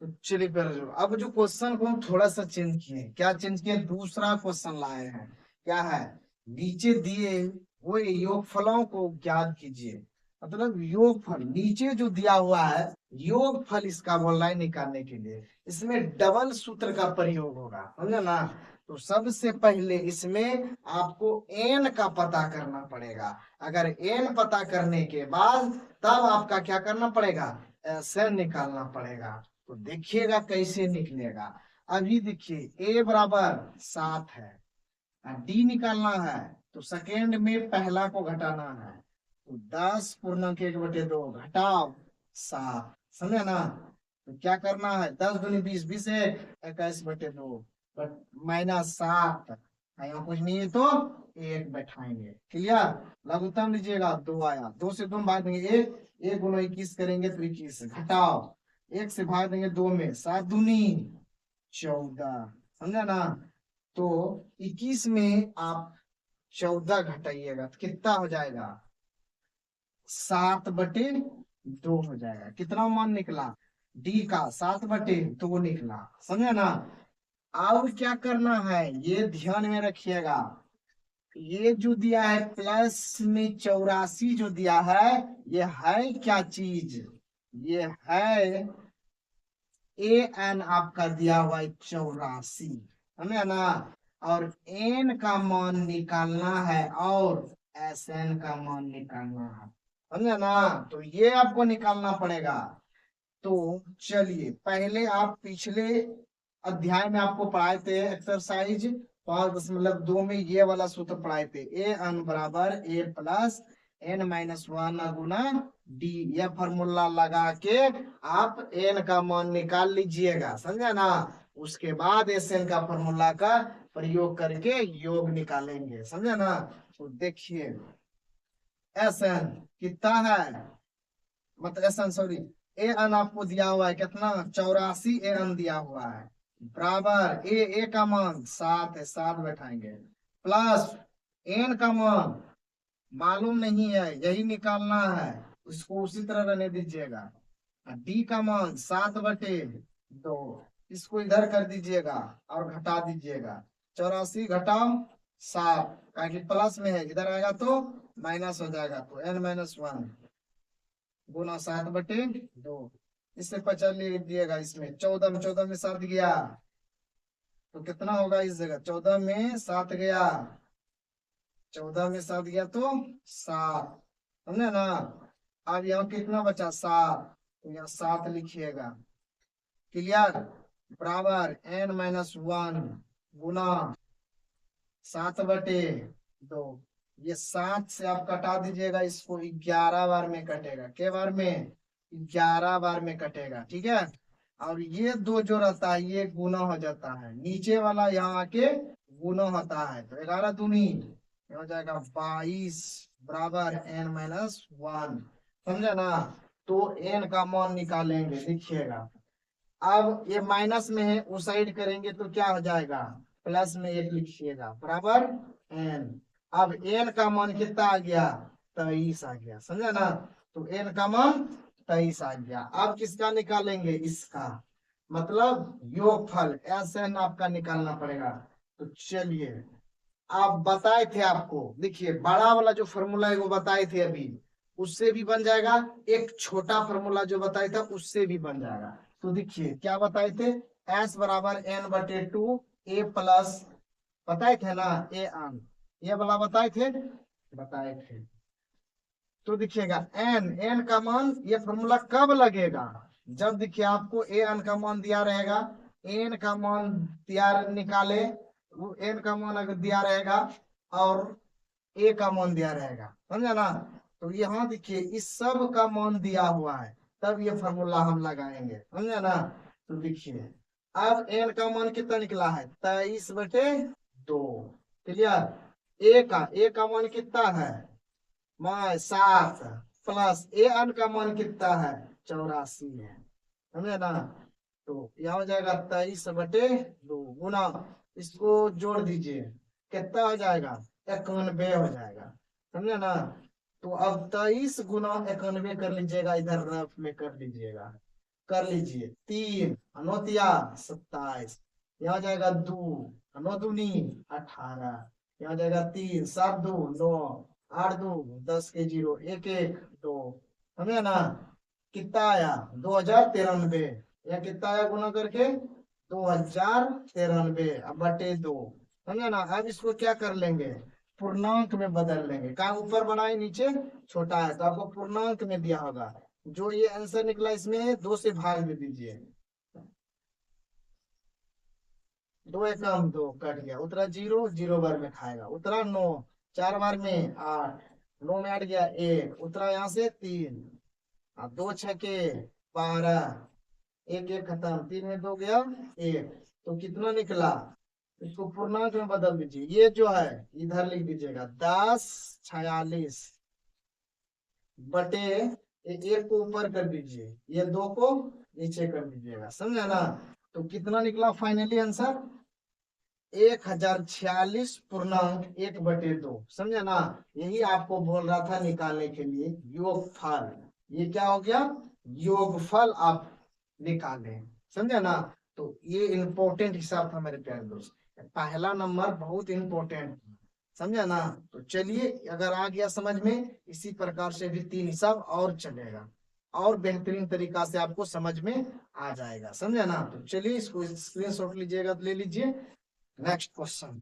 तो चलिए फिर अब जो क्वेश्चन को हम थोड़ा सा चेंज किए, क्या चेंज किए, दूसरा क्वेश्चन लाए हैं। क्या है, नीचे दिए हुए योगफलों को ज्ञात कीजिए। मतलब योगफल नीचे जो दिया हुआ है, योगफल इसका बोल रहा है निकालने के लिए। इसमें डबल सूत्र का प्रयोग होगा, समझे ना। तो सबसे पहले इसमें आपको एन का पता करना पड़ेगा। अगर एन पता करने के बाद तब आपका क्या करना पड़ेगा, ऐसे निकालना पड़ेगा। तो देखिएगा कैसे निकलेगा। अभी देखिए ए बराबर 7 है, डी निकालना है, तो सेकेंड में पहला को घटाना है। तो 10 पूर्णांक 1/2 घटाओ 7, समझे ना। तो क्या करना है, 10 दूनी 20, 20 × 1 = 21/2, बट -7, यहाँ कुछ नहीं है तो 1 बैठाएंगे। क्लियर। लघुत्तम लीजिएगा, 2 आया, 2 से 2 भाग देंगे 1, 1 × 21 करेंगे तो 21, घटाओ 1 से भाग देंगे 2 में, 7 दूनी 14, समझा ना। तो 21 में आप 14 घटाइएगा तो कितना हो जाएगा, 7/2 हो जाएगा। कितना मान निकला, डी का 7/2 निकला, समझे ना। अब क्या करना है ये ध्यान में रखिएगा, ये जो दिया है प्लस में 84 जो दिया है, ये है क्या चीज, ये है ए एन आपका दिया हुआ है 84, समझे ना। और एन का मान निकालना है और एस एन का मान निकालना है, समझे ना। तो ये आपको निकालना पड़ेगा। तो चलिए पहले आप पिछले अध्याय में आपको पढ़ाए थे एक्सरसाइज 5.2 में ये वाला सूत्र पढ़ाए थे, ए एन बराबर ए प्लस n-1 गुना डी। यह फॉर्मूला लगा के आप एन का मान निकाल लीजिएगा, समझे ना। उसके बाद एस एन का फॉर्मूला का प्रयोग करके योग निकालेंगे, समझे ना। तो देखिए एस एन कितना है, मतलब S N sorry, A N आपको दिया हुआ है कितना, 84 ए एन दिया हुआ है, बराबर ए का मान 7 है, 7 बैठाएंगे, प्लस एन का मान मालूम नहीं है, यही निकालना है, उसको उसी तरह रहने दीजिएगा। डी का मान 7/2, इसको इधर कर दीजिएगा और घटा दीजिएगा, 84 घटाओ 7, कि प्लस में है, इधर आएगा तो माइनस हो जाएगा, तो n-1 गुना 7/2। इससे 50 ले लीजिएगा, इसमें 14 में 7 गया तो कितना होगा, इस जगह 14 में 7 गया, 14 में 7 गया तो 7, समझे ना। अब यहाँ कितना बचा, 7, तो यहाँ 7 लिखिएगा। क्लियर। बराबर n-1 गुना 7/2। ये 7 से आप कटा दीजिएगा, इसको 11 बार में कटेगा, के बार में, 11 बार में कटेगा, ठीक है। और ये दो जो रहता है ये गुना हो जाता है, नीचे वाला यहाँ आके गुना होता है, तो 11 दूनी ये हो जाएगा 22 बराबर n-1, समझे ना। तो n का मान निकालेंगे, देखिएगा। अब ये माइनस में है, उस साइड करेंगे तो क्या हो जाएगा, प्लस में 1 लिखिएगा, बराबर n। अब n का मान कितना आ गया, 23 आ गया, समझे ना। तो n का मान 23 आ गया। अब किसका निकालेंगे, इसका, मतलब योगफल एस एन आपका निकालना पड़ेगा। तो चलिए आप बताए थे आपको, देखिए बड़ा वाला जो फॉर्मूला है वो बताए थे अभी, उससे भी बन जाएगा, एक छोटा फॉर्मूला जो बताया था उससे भी बन जाएगा। तो देखिए क्या बताए थे, एस बराबर n/2 ए प्लस, बताए थे ना, ए एन, ये वाला बताए थे। तो देखिएगा एन, एन का मान, ये फॉर्मूला कब लगेगा, जब देखिए आपको ए एन का मान दिया रहेगा, एन का मान दिया निकाले, वो एन का मान अगर दिया रहेगा और ए का मान दिया रहेगा, समझा ना। तो यहाँ देखिए इस सब का मान दिया हुआ है, तब ये फॉर्मूला हम लगाएंगे, समझा ना। तो देखिए अब एन का मान कितना निकला है, 23/2। क्लियर। ए का मान कितना है, मैं 7, प्लस ए एन का मान कितना है, 84 है, समझे ना। तो यह हो जाएगा 23/2 गुना, इसको जोड़ दीजिए, कितना हो जाएगा, 91 हो जाएगा, समझे ना। तो अब 23 गुना 91 कर लीजिएगा, इधर रफ में कर लीजिएगा, कर लीजिए। 3 अनोतिया 27, यहाँ जाएगा 2 अनोदुनी 18, यहाँ जाएगा 3 7 2 9 8 2 10 के 0 1 1 2, समझे ना। कितना आया 2093, या कितना आया गुना करके 2093 अब बटे 2, समझे ना। अब इसको क्या कर लेंगे, पूर्णांक में बदल लेंगे। कहा ऊपर बनाए नीचे छोटा है, तो आपको पूर्णांक में दिया होगा। जो ये आंसर निकला इसमें 2 से भाग दे दीजिए। 2 एकम 2 कट गया, उतरा 0, 0 बार में खाएगा, उतरा 9, 4 बार में 8, 9 में 8 गया 1, उतरा यहाँ से 3, 2 छके 12, 1 1 खत्म, 3 में 2 गया 1, तो कितना निकला। इसको पूर्णांक में बदल दीजिए। ये जो है इधर लिख दीजिएगा 1046 बटे 1 को ऊपर कर दीजिए, ये 2 को नीचे कर दीजिएगा, समझा ना। तो कितना निकला फाइनली आंसर 1046 पूर्णांक 1 बटे 2, समझे ना। यही आपको बोल रहा था निकालने के लिए योगफल। ये क्या हो गया, योगफल आप निकालें, समझे ना। तो ये इंपॉर्टेंट हिसाब था मेरे प्यारे दोस्त, पहला नंबर बहुत इंपॉर्टेंट, समझा ना। तो चलिए अगर आ गया समझ में, इसी प्रकार से भी 3 हिसाब और चलेगा, और बेहतरीन तरीका से आपको समझ में आ जाएगा, समझा ना। तो चलिए इसको स्क्रीनशॉट लीजिएगा तो ले लीजिए। Next question.